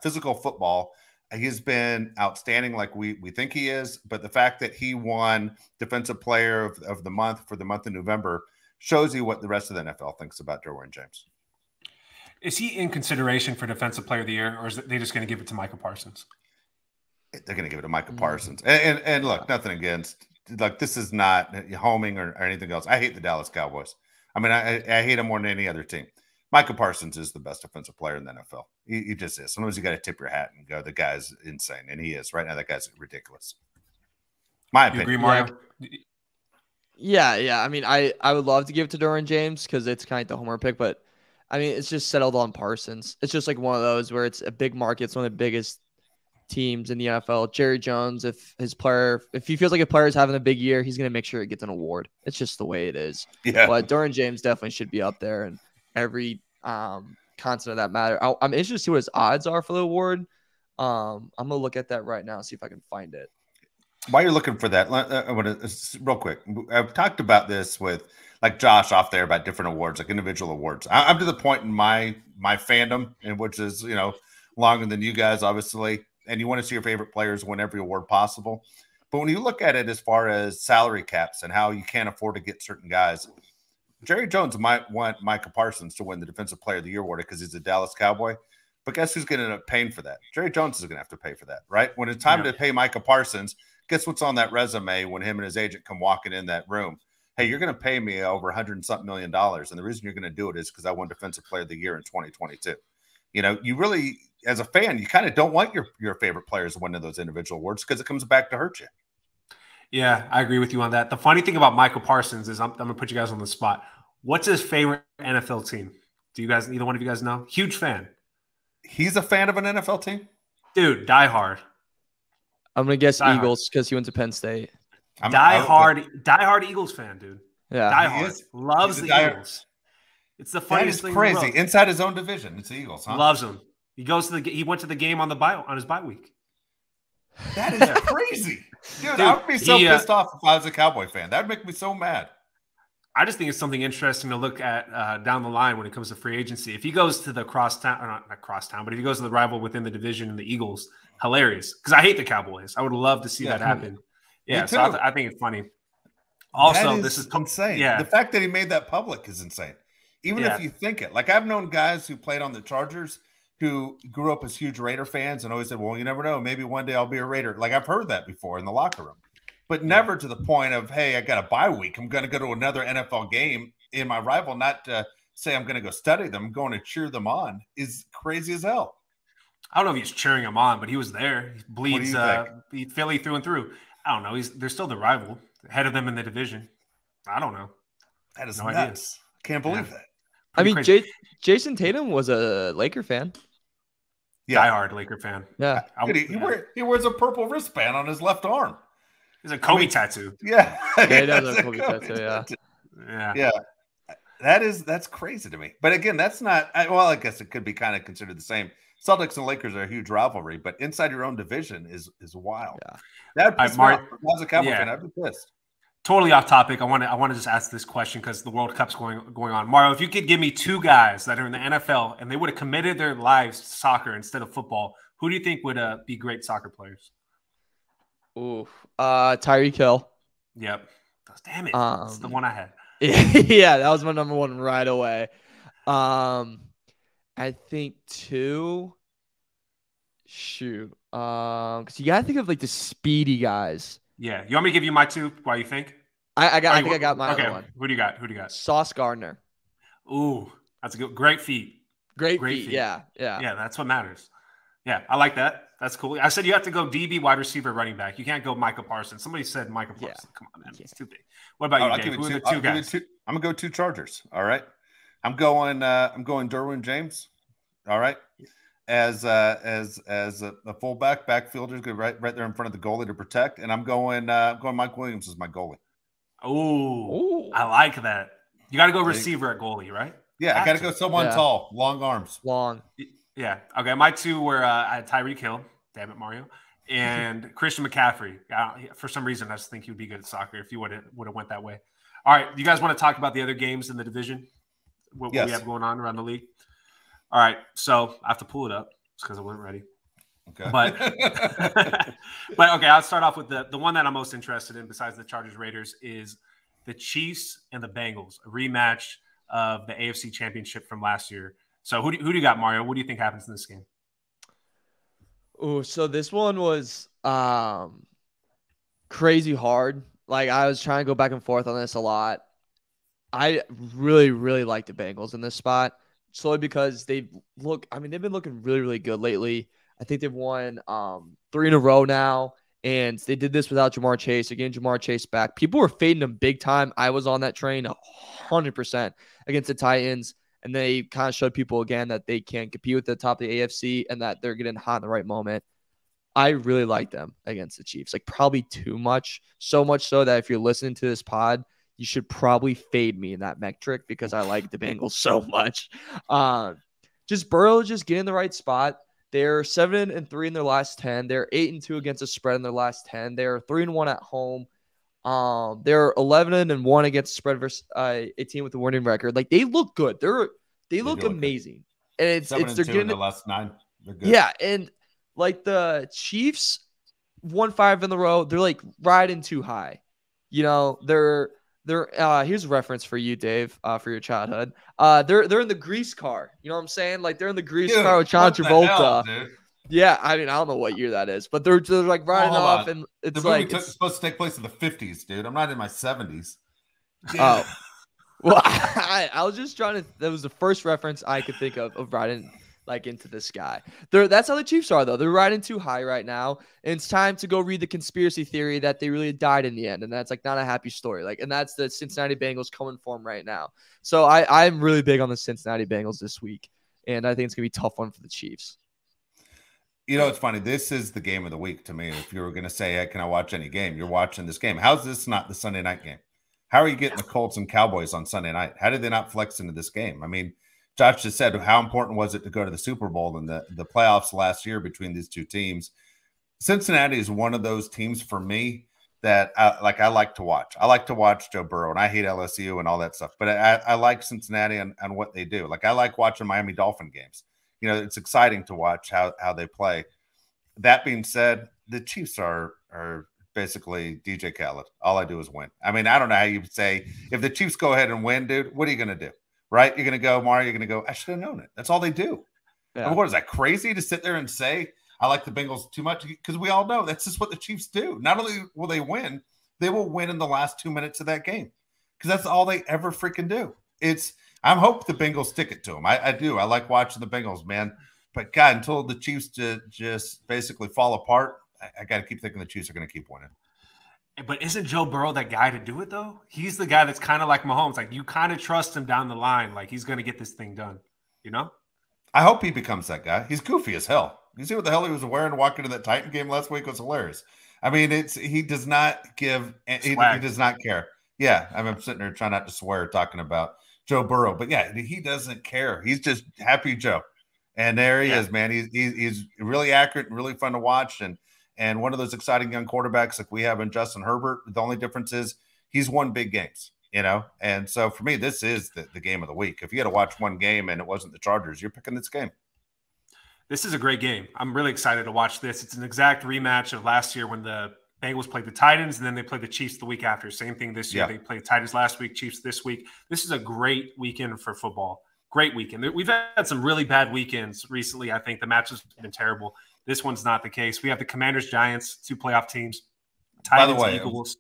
physical football. He's been outstanding like we think he is. But the fact that he won Defensive Player of the Month for the month of November shows you what the rest of the NFL thinks about Derwin James. Is he in consideration for Defensive Player of the Year, or is they just going to give it to Micah Parsons? They're going to give it to Micah Parsons. And look, nothing against, like, this is not homing or anything else. I hate the Dallas Cowboys. I mean, I hate them more than any other team. Micah Parsons is the best defensive player in the NFL. He just is. Sometimes you got to tip your hat and go, the guy's insane. And he is. Right now, that guy's ridiculous. My opinion. You agree, Mario? Yeah. I mean, I would love to give it to Derwin James because it's kind of the homer pick, but I mean, it's just settled on Parsons. It's just like one of those where it's a big market. It's one of the biggest teams in the NFL. Jerry Jones, if he feels like a player is having a big year, he's going to make sure he gets an award. It's just the way it is. Yeah. But Derwin James definitely should be up there, and every constant of that matter. I'm interested to see what his odds are for the award. I'm going to look at that right now, see if I can find it. While you're looking for that, I want to real quick. I've talked about this with like Josh off there about different awards, like individual awards. I'm to the point in my fandom, and which is longer than you guys, obviously. And you want to see your favorite players win every award possible. But when you look at it as far as salary caps and how you can't afford to get certain guys, Jerry Jones might want Micah Parsons to win the Defensive Player of the Year award because he's a Dallas Cowboy. But guess who's going to end up paying for that? Jerry Jones is going to have to pay for that, right? When it's time to pay Micah Parsons, guess what's on that resume when him and his agent come walking in that room? Hey, you're going to pay me over $100-something million. And the reason you're going to do it is because I won Defensive Player of the Year in 2022. You really, as a fan, you kind of don't want your favorite players winning those individual awards because it comes back to hurt you. Yeah, I agree with you on that. The funny thing about Michael Parsons is I'm going to put you guys on the spot. What's his favorite NFL team? Do you guys, either one of you guys know? Huge fan. He's a fan of an NFL team? Dude, die hard. I'm going to guess Eagles because he went to Penn State. Die hard Eagles fan, dude. Yeah. Die hard. Loves the Eagles. It's the funniest thing. Crazy. Inside his own division. It's the Eagles, huh? Loves them. He went to the game on his bye week. That is crazy. Dude, I would be so pissed off if I was a Cowboy fan. That would make me so mad. I just think it's something interesting to look at down the line when it comes to free agency. If he goes to the not crosstown, but if he goes to the rival within the division and the Eagles, hilarious. Because I hate the Cowboys. I would love to see that happen. Yeah, so I think it's funny. Also, this is insane. Yeah. The fact that he made that public is insane. Even if you think it. Like, I've known guys who played on the Chargers who grew up as huge Raider fans and always said, well, you never know. Maybe one day I'll be a Raider. Like, I've heard that before in the locker room. But never to the point of, hey, I got a bye week. I'm going to go to another NFL game in my rival, not to say I'm going to go study them. I'm going to cheer them on is crazy as hell. I don't know if he's cheering him on, but he was there. He bleeds Philly through and through. I don't know. They're still the rival, ahead of them in the division. I don't know. That is nuts. I can't believe that. I mean, Jason Tatum was a Laker fan. Yeah. Diehard Laker fan. Yeah. He wears a purple wristband on his left arm. He's a Kobe tattoo. Yeah. He does have a Kobe tattoo, yeah. That's crazy to me. But again, that's not – I guess it could be kind of considered the same. Celtics and Lakers are a huge rivalry, but inside your own division is wild. Yeah. That'd piss me off. If I was a Cowboy fan, I'd be pissed. Totally off topic. I want to just ask this question because the World Cup's going on. Mario, if you could give me two guys that are in the NFL and they would have committed their lives to soccer instead of football, who do you think would be great soccer players? Ooh, Tyreek Hill. Yep. Damn it. That's the one I had. Yeah, that was my number one right away. I think 2. Shoot. Because you gotta think of like the speedy guys. Yeah. You want me to give you my 2 while you think? I think I got my other one. Who do you got? Sauce Gardner. Ooh, that's a great feat. Great feat. Yeah. Yeah, that's what matters. Yeah, I like that. That's cool. I said you have to go DB, wide receiver, running back. You can't go Micah Parsons. Somebody said Micah Parsons. Yeah. Come on, man. It's too big. What about you, Dave? Who are the 2 guys? I'm gonna go 2 Chargers. All right. I'm going Derwin James. All right. As a fullback, backfielder, good right there in front of the goalie to protect. And I'm going Mike Williams as my goalie. Oh, I like that. You got to go receiver at goalie, right? Yeah, I got to go someone tall, long arms. Long. Yeah. Okay. My 2 were I had Tyreek Hill. Damn it, Mario. And Christian McCaffrey. For some reason, I just think he would be good at soccer if you would have went that way. All right. You guys want to talk about the other games in the division? What we have going on around the league? All right. So I have to pull it up because I wasn't ready. Okay. But okay, I'll start off with the one that I'm most interested in besides the Chargers Raiders is the Chiefs and the Bengals, a rematch of the AFC Championship from last year. So who do you got, Mario? What do you think happens in this game? Oh, so this one was crazy hard. Like I was trying to go back and forth on this a lot. I really, really like the Bengals in this spot. Solely because they've been looking really, really good lately. I think they've won 3 in a row now, and they did this without Jamar Chase. They're getting Jamar Chase back. People were fading them big time. I was on that train 100% against the Titans, and they kind of showed people again that they can compete with the top of the AFC and that they're getting hot in the right moment. I really like them against the Chiefs, like probably too much, so much so that if you're listening to this pod, you should probably fade me in that metric because I like the Bengals so much. Just Burrow just get in the right spot. They're 7-3 in their last 10. They're 8-2 against the spread in their last 10. They're 3-1 at home. They're 11-1 against the spread versus a team with a winning record. Like they look good. They look amazing. And it's they're getting in the last 9. They're good. Yeah, and like the Chiefs won 5 in a row. They're like riding too high. You know, they're here's a reference for you, Dave, for your childhood. They're in the grease car. You know what I'm saying? Like they're in the grease car with John Travolta. Yeah, I mean, I don't know what year that is, but they're like riding off, and it's like it's supposed to take place in the 50s, dude. I'm not in my 70s. Yeah. Oh, well, I was just trying to. That was the first reference I could think of riding like into the sky. That's how the Chiefs are, though. They're riding too high right now, and it's time to go read the conspiracy theory that they really died in the end, and that's like not a happy story. Like, and that's the Cincinnati Bengals coming for them right now. So I'm really big on the Cincinnati Bengals this week, and I think it's gonna be a tough one for the Chiefs. You know, it's funny. This is the game of the week to me. If you were going to say, hey, can I watch any game? You're watching this game. How's this not the Sunday night game? How are you getting the Colts and Cowboys on Sunday night? How did they not flex into this game? I mean, Josh just said, how important was it to go to the Super Bowl and the playoffs last year between these two teams? Cincinnati is one of those teams for me that I like to watch. I like to watch Joe Burrow, and I hate LSU and all that stuff. But I like Cincinnati and what they do. Like I like watching Miami Dolphin games. You know, it's exciting to watch how they play. That being said, the Chiefs are basically DJ Khaled. All I do is win. I mean, I don't know how you would say if the Chiefs go ahead and win, dude, what are you going to do? Right? You're going to go, Mario, you're going to go, I should have known it. That's all they do. Yeah. I mean, what is that, crazy to sit there and say, I like the Bengals too much? Because we all know that's just what the Chiefs do. Not only will they win, they will win in the last 2 minutes of that game because that's all they ever freaking do. I hope the Bengals stick it to them. I do. I like watching the Bengals, man. But, God, until the Chiefs just basically fall apart, I got to keep thinking the Chiefs are going to keep winning. But isn't Joe Burrow that guy to do it, though? He's the guy that's kind of like Mahomes. Like, you kind of trust him down the line. Like, he's going to get this thing done, you know? I hope he becomes that guy. He's goofy as hell. You see what the hell he was wearing walking into that Titan game last week? It was hilarious. I mean, he does not give – he does not care. Yeah, I'm sitting there trying not to swear talking about Joe Burrow. But, yeah, he doesn't care. He's just happy Joe. And there he is, man. He's really accurate and really fun to watch. And one of those exciting young quarterbacks like we have in Justin Herbert. The only difference is he's won big games, you know. And so for me, this is the game of the week. If you had to watch one game and it wasn't the Chargers, you're picking this game. This is a great game. I'm really excited to watch this. It's an exact rematch of last year when the Bengals played the Titans, and then they played the Chiefs the week after. Same thing this year. Yeah. They played Titans last week, Chiefs this week. This is a great weekend for football. Great weekend. We've had some really bad weekends recently. I think the matches have been terrible. This one's not the case. We have the Commanders, Giants, 2 playoff teams. Titans, By the way, Eagles.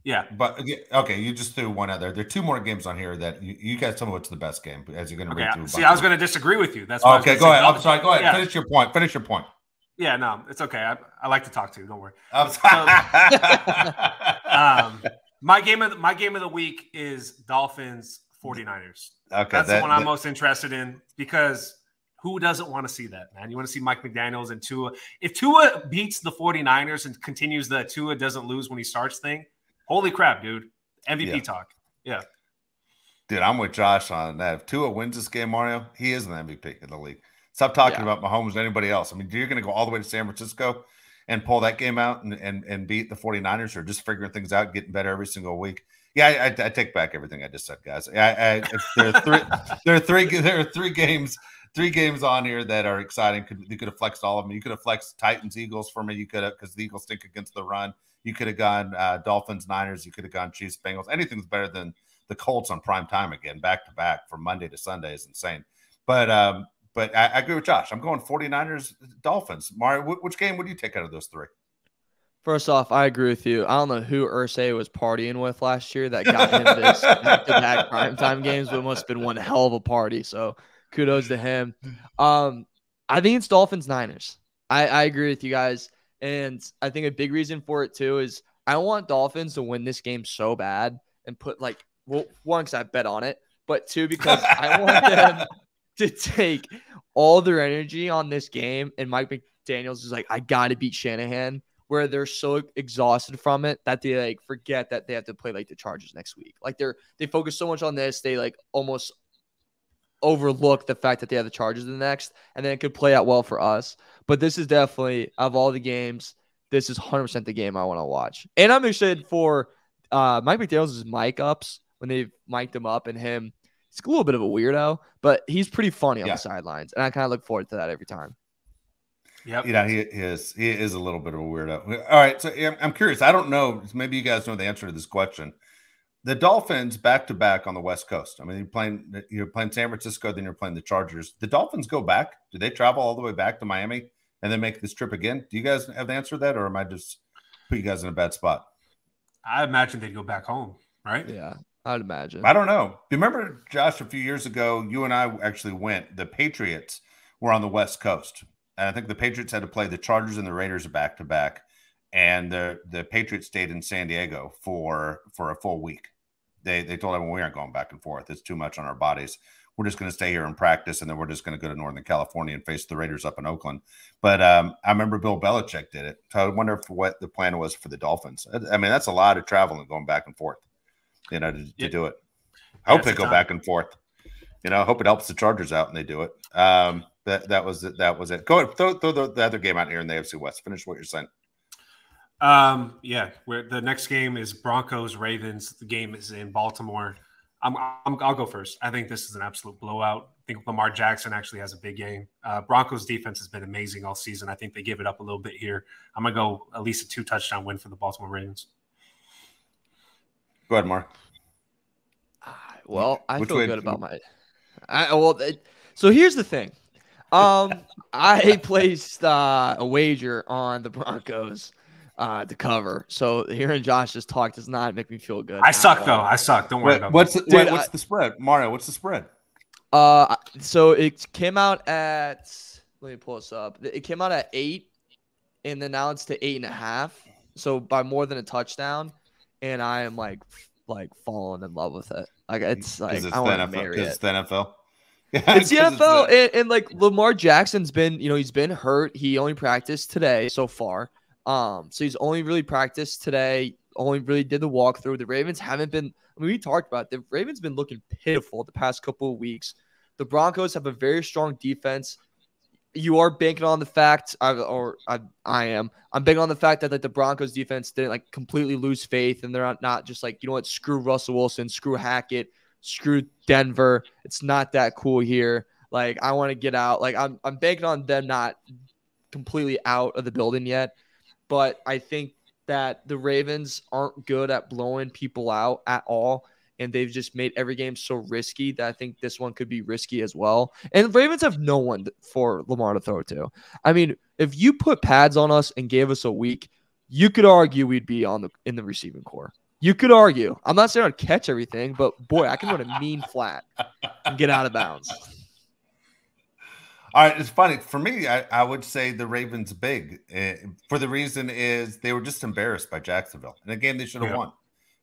Yeah. But okay, you just threw one out there. There are 2 more games on here that you guys tell me what's the best game as you're going to read through. See, I was going to disagree with you. That's why okay. Go ahead. I'm sorry. Go ahead. Yeah. Finish your point. Yeah, no, it's okay. I like to talk to you. Don't worry. I'm sorry. My game of the week is Dolphins 49ers. Okay, that's the one I'm most interested in because who doesn't want to see that, man? You want to see Mike McDaniels and Tua. If Tua beats the 49ers and continues the Tua doesn't lose when he starts thing, holy crap, dude. MVP talk. Yeah. Dude, I'm with Josh on that. If Tua wins this game, Mario, he is an MVP in the league. Stop talking about Mahomes or anybody else. I mean, you're going to go all the way to San Francisco and pull that game out and beat the 49ers or just figuring things out, getting better every single week. Yeah, I take back everything I just said, guys. There are three games on here that are exciting. You could have flexed all of them. You could have flexed Titans, Eagles for me. You could have, because the Eagles stink against the run. You could have gone Dolphins, Niners. You could have gone Chiefs, Bengals. Anything's better than the Colts on prime time again, back to back from Monday to Sunday is insane. But I agree with Josh. I'm going 49ers, Dolphins. Mario, which game would you take out of those 3? First off, I agree with you. I don't know who Irsay was partying with last year that got him this back-to-back primetime games, but it must have been one hell of a party. So kudos to him. I think it's Dolphins-Niners. I agree with you guys. And I think a big reason for it, too, is I want Dolphins to win this game so bad and put, like, well, one, because I bet on it, but 2, because I want them to take all their energy on this game. And Mike McDaniels is like, I got to beat Shanahan, where they're so exhausted from it that they like forget that they have to play like the Chargers next week. Like they focus so much on this, they like almost overlook the fact that they have the Chargers in the next, and then it could play out well for us. But this is definitely, of all the games, this is 100% the game I want to watch. And I'm excited for Mike McDaniels' mic ups when they've mic'd him up, and him. He's a little bit of a weirdo, but he's pretty funny on the sidelines, and I kind of look forward to that every time. Yep. He is a little bit of a weirdo. All right, so I'm curious. I don't know. Maybe you guys know the answer to this question. The Dolphins back to back on the West Coast. I mean, you're playing San Francisco, then you're playing the Chargers. The Dolphins go back. Do they travel all the way back to Miami and then make this trip again? Do you guys have the answer to that, or am I just put you guys in a bad spot? I imagine they'd go back home, right? Yeah, I'd imagine. I don't know. Remember, Josh, a few years ago, you and I actually went. The Patriots were on the West Coast. And I think the Patriots had to play the Chargers and the Raiders back to back, and the Patriots stayed in San Diego for a full week. They told everyone we aren't going back and forth. It's too much on our bodies. We're just going to stay here and practice, and then we're just going to go to Northern California and face the Raiders up in Oakland. But I remember Bill Belichick did it. So I wonder what the plan was for the Dolphins. I mean, that's a lot of traveling going back and forth, to do it. I hope they go back and forth. I hope it helps the Chargers out and they do it. That was it. Go ahead, throw the other game out here in the AFC West. Finish what you're saying. The next game is Broncos Ravens. The game is in Baltimore. I'll go first. I think this is an absolute blowout. I think Lamar Jackson actually has a big game. Broncos defense has been amazing all season. I think they give it up a little bit here. I'm gonna go at least a 2-touchdown win for the Baltimore Ravens. Go ahead, Mark. Well, I feel good about my. So here's the thing. I placed a wager on the Broncos to cover. So hearing Josh's talk does not make me feel good. I suck though. I suck. Don't worry about what's the spread, Mario? What's the spread? So it came out at. Let me pull this up. It came out at 8, and then now it's to 8.5. So by more than a touchdown, and I am like falling in love with it. Like it's like I want to marry it. It's the NFL. It's the NFL, and like Lamar Jackson's been, he's been hurt. He only practiced today so far. So he's only really practiced today. Only really did the walkthrough. The Ravens haven't been. I mean, we talked about it. The Ravens been looking pitiful the past couple of weeks. The Broncos have a very strong defense. You are banking on the fact, I am. I'm banking on the fact that the Broncos defense didn't completely lose faith, and they're not just screw Russell Wilson, screw Hackett, screw Denver. It's not that cool here. I want to get out. I'm banking on them not completely out of the building yet, but I think that the Ravens aren't good at blowing people out at all. And they've just made every game so risky that I think this one could be risky as well. And Ravens have no one for Lamar to throw to. I mean, if you put pads on us and gave us a week, you could argue we'd be in the receiving core. You could argue. I'm not saying I'd catch everything, but boy, I can run a mean flat and get out of bounds. All right, it's funny. For me, I would say the Ravens big. For the reason is they were just embarrassed by Jacksonville. In a game they should have won.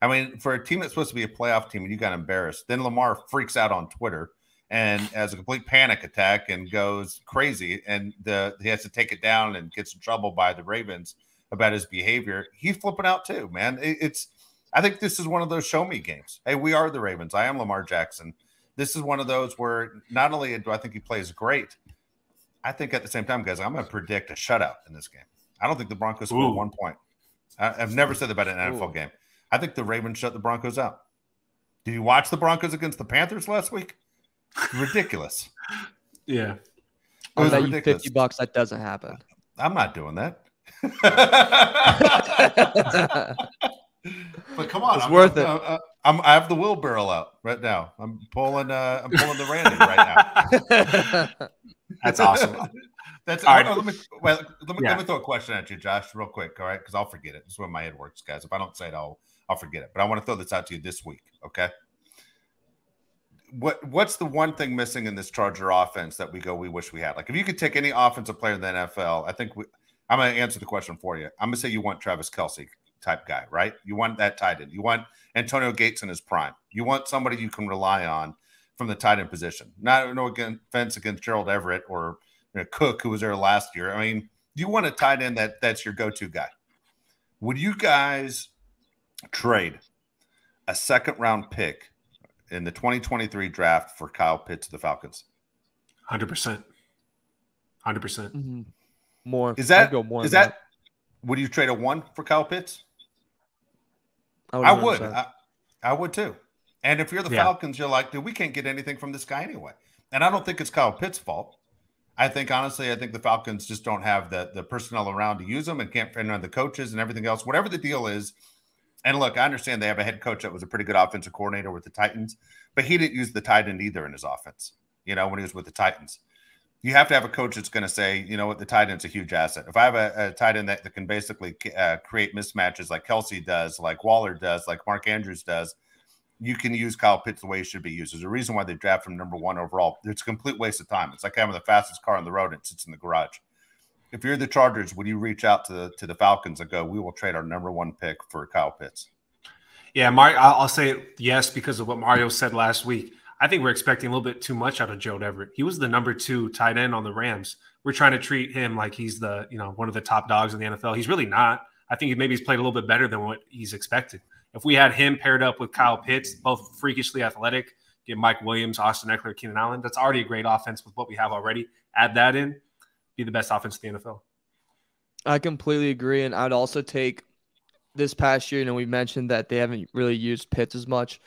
I mean, for a team that's supposed to be a playoff team and you got embarrassed, then Lamar freaks out on Twitter and has a complete panic attack and goes crazy. And he has to take it down and gets in trouble by the Ravens about his behavior. He's flipping out too, man. I think this is one of those show me games. Hey, we are the Ravens. I am Lamar Jackson. This is one of those where not only do I think he plays great, I think at the same time, guys, I'm going to predict a shutout in this game. I don't think the Broncos score 1 point. I've never said that about an NFL game. I think the Ravens shut the Broncos out. Did you watch the Broncos against the Panthers last week? Ridiculous. Yeah. It was ridiculous. $50 that doesn't happen. I'm not doing that. But come on, it's worth it. I have the wheelbarrow out right now. I'm pulling the Randy right now. That's awesome. That's all right. Let me throw a question at you, Josh, real quick. All right, because I'll forget it. This is where my head works, guys. If I don't say it, I'll forget it. But I want to throw this out to you this week. Okay. What's the one thing missing in this Charger offense that we wish we had? Like, if you could take any offensive player in the NFL, I'm going to answer the question for you. I'm going to say you want Travis Kelce type guy, right? You want that tight end. You want Antonio Gates in his prime. You want somebody you can rely on from the tight end position. No offense against Gerald Everett or Cook, who was there last year. I mean, you want a tight end that's your go-to guy. Would you guys trade a second-round pick in the 2023 draft for Kyle Pitts to the Falcons? 100%. 100%. Mm-hmm. More. Is that? Go more is that? Would you trade a 1 for Kyle Pitts? I would. I would too. And if you're the Falcons, you're like, dude, we can't get anything from this guy anyway. And I don't think it's Kyle Pitts' fault. I think the Falcons just don't have the personnel around to use them and can't find the coaches and everything else, whatever the deal is. And look, I understand they have a head coach that was a pretty good offensive coordinator with the Titans, but he didn't use the tight end either in his offense, when he was with the Titans. You have to have a coach that's going to say, you know what, the tight end's a huge asset. If I have a tight end that can basically create mismatches like Kelce does, like Waller does, like Mark Andrews does, you can use Kyle Pitts the way he should be used. There's a reason why they draft him number 1 overall. It's a complete waste of time. It's like having the fastest car on the road and it sits in the garage. If you're the Chargers, would you reach out to the Falcons and go, we will trade our number 1 pick for Kyle Pitts? Yeah, I'll say yes because of what Mario said last week. I think we're expecting a little bit too much out of Gerald Everett. He was the number 2 tight end on the Rams. We're trying to treat him like he's the one of the top dogs in the NFL. He's really not. I think he's played a little bit better than what he's expected. If we had him paired up with Kyle Pitts, both freakishly athletic, get Mike Williams, Austin Eckler, Keenan Allen, that's already a great offense with what we have already. Add that in, be the best offense in the NFL. I completely agree. And I'd also take this past year, we mentioned that they haven't really used Pitts as much.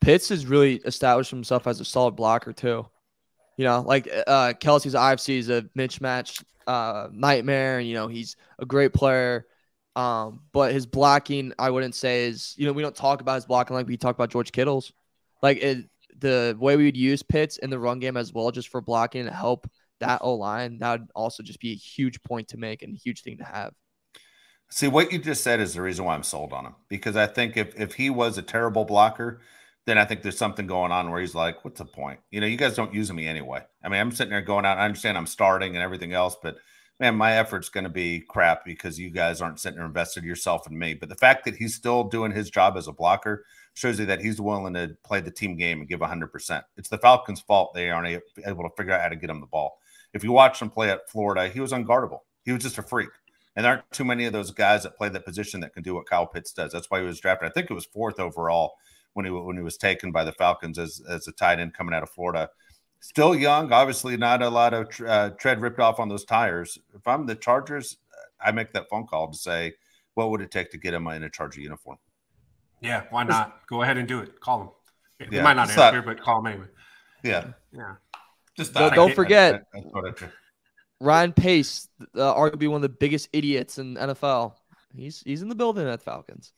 Pitts has really established himself as a solid blocker too. Kelsey's IFC is a mismatch nightmare. He's a great player. But his blocking, I wouldn't say is, we don't talk about his blocking like we talk about George Kittle's. The way we would use Pitts in the run game as well, just for blocking and help that O-line, that would also just be a huge point to make and a huge thing to have. See, what you just said is the reason why I'm sold on him. Because I think if he was a terrible blocker, then I think there's something going on where he's like, what's the point? You guys don't use me anyway. I mean, I'm sitting there going out. I understand I'm starting and everything else, but man, my effort's going to be crap because you guys aren't sitting there invested yourself in me. But the fact that he's still doing his job as a blocker shows you that he's willing to play the team game and give 100%. It's the Falcons' fault they aren't able to figure out how to get him the ball. If you watch him play at Florida, he was unguardable. He was just a freak. And there aren't too many of those guys that play that position that can do what Kyle Pitts does. That's why he was drafted. I think it was 4th overall when he was taken by the Falcons as a tight end coming out of Florida. Still young, obviously not a lot of tread ripped off on those tires. If I'm the Chargers, I make that phone call to say, what would it take to get him in a Charger uniform? Yeah, why not? Go ahead and do it. Call him. He might not answer, but call him anyway. Yeah. Just don't forget, Ryan Pace, arguably one of the biggest idiots in NFL. He's in the building at Falcons.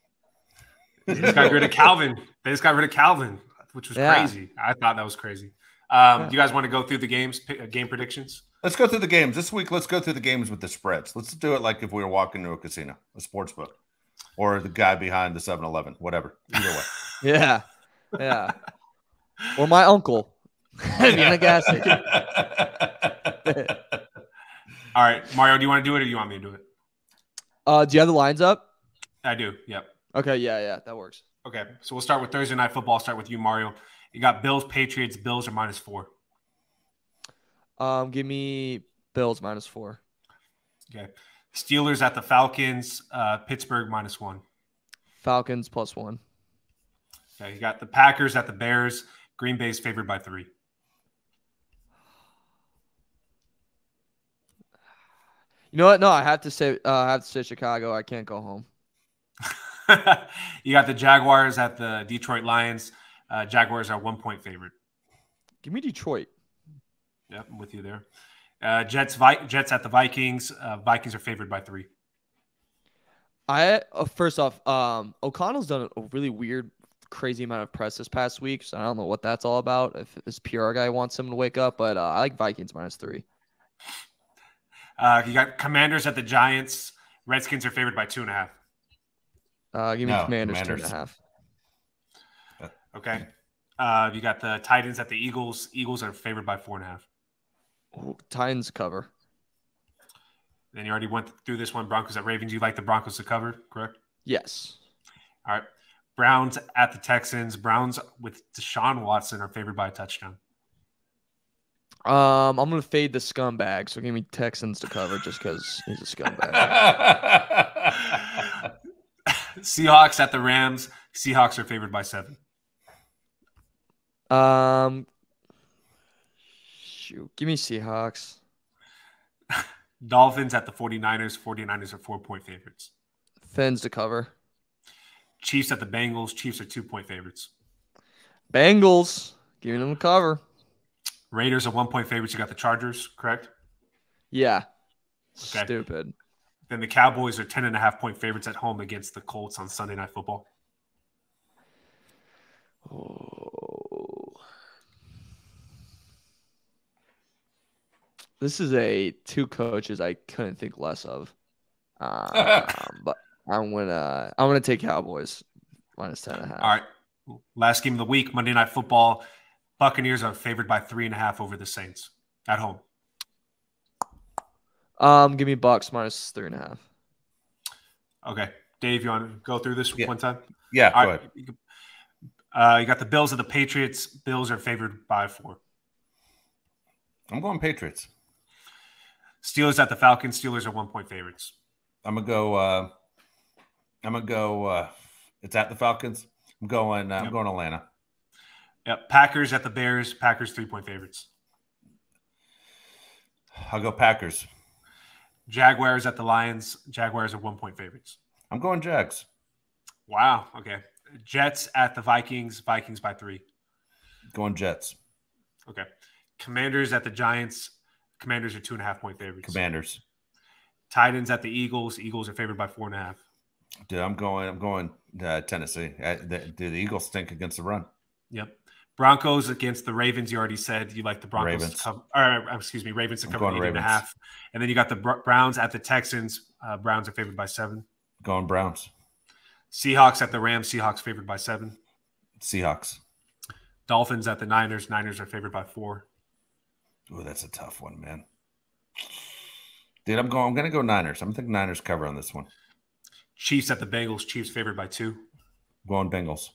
They just got rid of Calvin. They just got rid of Calvin, which was crazy. I thought that was crazy. Do you guys want to go through the game predictions? Let's go through the games this week. Let's go through the games with the spreads. Let's do it like if we were walking to a casino, a sports book, or the guy behind the 7-Eleven, whatever. Either way. Yeah. Or my uncle. In a gas station. All right, Mario, do you want to do it or do you want me to do it? Do you have the lines up? I do. Yep. Okay. Yeah. That works. Okay, so we'll start with Thursday Night Football. I'll start with you, Mario. You got Bills, Patriots. Bills are -4. Give me Bills -4. Okay. Steelers at the Falcons. Pittsburgh -1. Falcons +1. Okay. You got the Packers at the Bears. Green Bay's favored by 3. You know what? No, I have to say Chicago. I can't go home. You got the Jaguars at the Detroit Lions. Jaguars are 1-point favorite. Give me Detroit. Yep, I'm with you there. Jets at the Vikings. Vikings are favored by 3. First off, O'Connell's done a really weird, crazy amount of press this past week, so I don't know what that's all about. If this PR guy wants him to wake up, but I like Vikings -3. You got Commanders at the Giants. Redskins are favored by 2.5. Give me Commanders 2.5. Okay. You got the Titans at the Eagles. Eagles are favored by 4.5. Ooh, Titans cover. Then you already went through this one. Broncos at Ravens. You like the Broncos to cover, correct? Yes. All right. Browns at the Texans. Browns with Deshaun Watson are favored by a touchdown. I'm gonna fade the scumbag, so give me Texans to cover just because he's a scumbag. Seahawks at the Rams. Seahawks are favored by 7. Shoot, give me Seahawks. Dolphins at the 49ers. 49ers are 4-point favorites. Fins to cover. Chiefs at the Bengals. Chiefs are 2-point favorites. Bengals, giving them a cover. Raiders are 1-point favorites. You got the Chargers, correct? Yeah. Okay. Stupid. Then the Cowboys are 10.5-point favorites at home against the Colts on Sunday Night Football. Oh. This is two coaches I couldn't think less of. But I'm gonna take Cowboys -10.5. All right. Last game of the week, Monday Night Football. Buccaneers are favored by 3.5 over the Saints at home. Give me Bucks -3.5. Okay. Dave, you want to go through this one time? Yeah, All go right. ahead. You got the Bills at the Patriots. Bills are favored by 4. I'm going Patriots. Steelers at the Falcons. Steelers are 1-point favorites. I'm gonna go. It's at the Falcons. I'm going Atlanta. Yep. Packers at the Bears. Packers 3-point favorites. I'll go Packers. Jaguars at the Lions. Jaguars are 1-point favorites. I'm going Jags. Wow. Okay. Jets at the Vikings. Vikings by 3. Going Jets. Okay. Commanders at the Giants. Commanders are 2.5-point favorites. Commanders. Titans at the Eagles. Eagles are favored by 4.5. Dude, I'm going Tennessee. The Eagles stink against the run. Yep. Broncos against the Ravens. You already said you like the Broncos Ravens. to cover. Ravens to cover 8.5. And then you got the Browns at the Texans. Browns are favored by 7. Going Browns. Seahawks at the Rams. Seahawks favored by 7. Seahawks. Dolphins at the Niners. Niners are favored by 4. Oh, that's a tough one, man. Dude, I'm gonna go Niners. I'm thinking Niners cover on this one. Chiefs at the Bengals. Chiefs favored by 2. Going Bengals.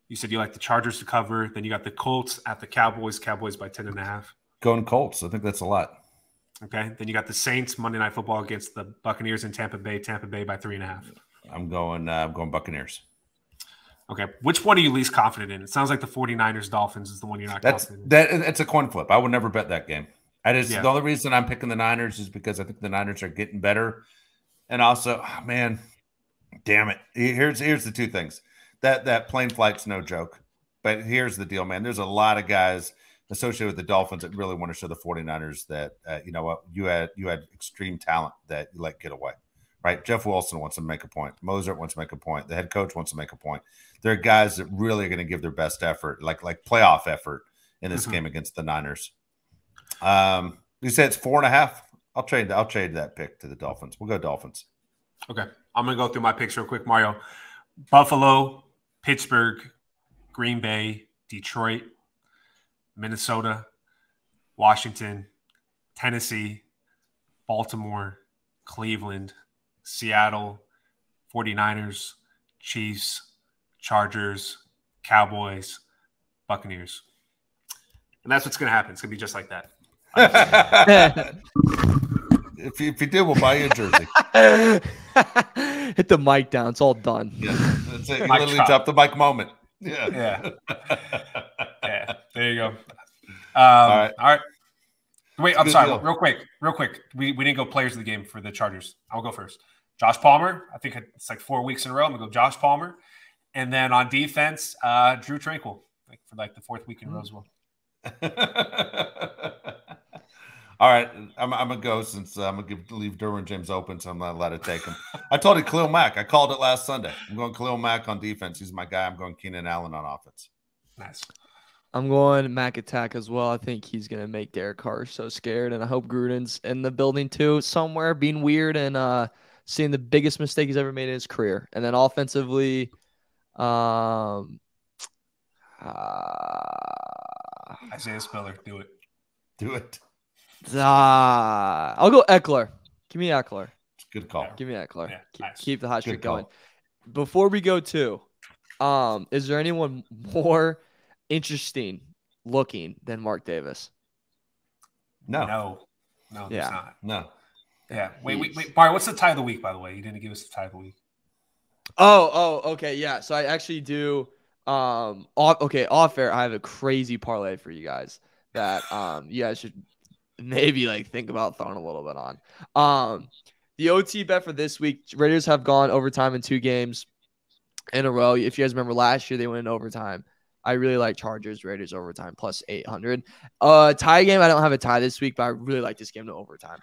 You said you like the Chargers to cover. Then you got the Colts at the Cowboys. Cowboys by 10.5. Going Colts. I think that's a lot. Okay. Then you got the Saints Monday Night Football against the Buccaneers in Tampa Bay. Tampa Bay by 3.5. I'm going Buccaneers. Okay. Which one are you least confident in? It sounds like the 49ers Dolphins is the one you're not confident in. It's a coin flip. I would never bet that game. The only reason I'm picking the Niners is because I think the Niners are getting better. And also, man, damn it. Here's the two things. That plane flight's no joke. But here's the deal, man. There's a lot of guys associated with the Dolphins that really want to show the 49ers that you know what, you had extreme talent that you let get away. right? Jeff Wilson wants to make a point. Mozart wants to make a point. The head coach wants to make a point. There are guys that really are going to give their best effort, like playoff effort in this game against the Niners. You said it's 4.5. I'll trade that pick to the Dolphins. We'll go Dolphins. Okay. I'm going to go through my picks real quick, Mario. Buffalo, Pittsburgh, Green Bay, Detroit, Minnesota, Washington, Tennessee, Baltimore, Cleveland, Seattle, 49ers, Chiefs, Chargers, Cowboys, Buccaneers. And that's what's going to happen. It's going to be just like that. If you do, we'll buy you a jersey. Hit the mic down. It's all done. Yeah, that's it. You literally dropped the mic moment. Yeah. There you go. All right. Wait, I'm sorry. Real quick. We didn't go players of the game for the Chargers. I'll go first. Josh Palmer. I think it's like 4 weeks in a row. I'm gonna go Josh Palmer, and then on defense, Drew Tranquil, for the 4th week in a row as well. All right, I'm gonna go since I'm gonna leave Derwin James open, so I'm not allowed to take him. I told you Khalil Mack. I called it last Sunday. I'm going Khalil Mack on defense. He's my guy. I'm going Keenan Allen on offense. Nice. I'm going Mack attack as well. I think he's gonna make Derek Carr so scared, and I hope Gruden's in the building too, somewhere being weird and seeing the biggest mistake he's ever made in his career. And then offensively, Isaiah Spiller, do it. I'll go Eckler. Give me Eckler. Good call. Give me Eckler. Yeah, nice. Keep the hot streak going. Before we go to, is there anyone more interesting looking than Mark Davis? No, there's not. No. Yeah. Wait. Mario, what's the tie of the week, by the way? You didn't give us the tie of the week. Oh, okay. Yeah. So I actually do. Off air, I have a crazy parlay for you guys that you guys should maybe think about throwing a little bit on. The OT bet for this week, Raiders have gone overtime in 2 games in a row. If you guys remember last year, they went in overtime. I really like Chargers, Raiders overtime plus 800. Tie game, I don't have a tie this week, but I really like this game to overtime.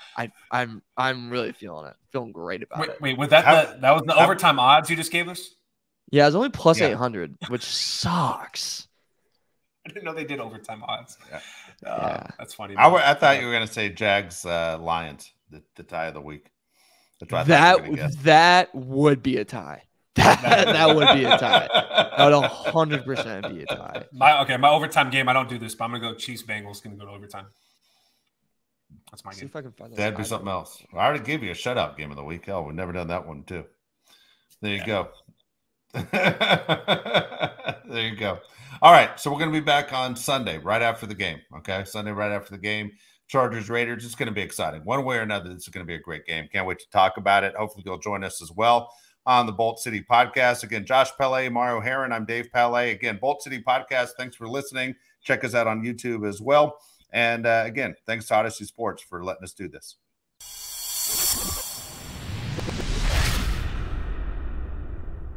I'm really feeling great about it. Wait, was that was the overtime odds you just gave us? Yeah, it was only plus 800, which sucks. I didn't know they did overtime odds. Yeah. That's funny. I thought you were going to say Jags Lions, the tie of the week. That's what that would be a tie. That would be a tie. That would 100% be a tie. My overtime game, I don't do this, but I'm going to go Chiefs Bengals, going to go to overtime. That's my game. See if I can find that. That'd be something else. I already gave you a shutout game of the week. Hell, we've never done that one too. There you go. There you go. All right, so we're going to be back on Sunday right after the game. Okay, Sunday right after the game. Chargers, Raiders. It's going to be exciting. One way or another, this is going to be a great game. Can't wait to talk about it. Hopefully, you'll join us as well on the Bolt City Podcast. Again, Josh Palet, Mario Herron. I'm Dave Palet. Again, Bolt City Podcast. Thanks for listening. Check us out on YouTube as well. And again, thanks to Odyssey Sports for letting us do this.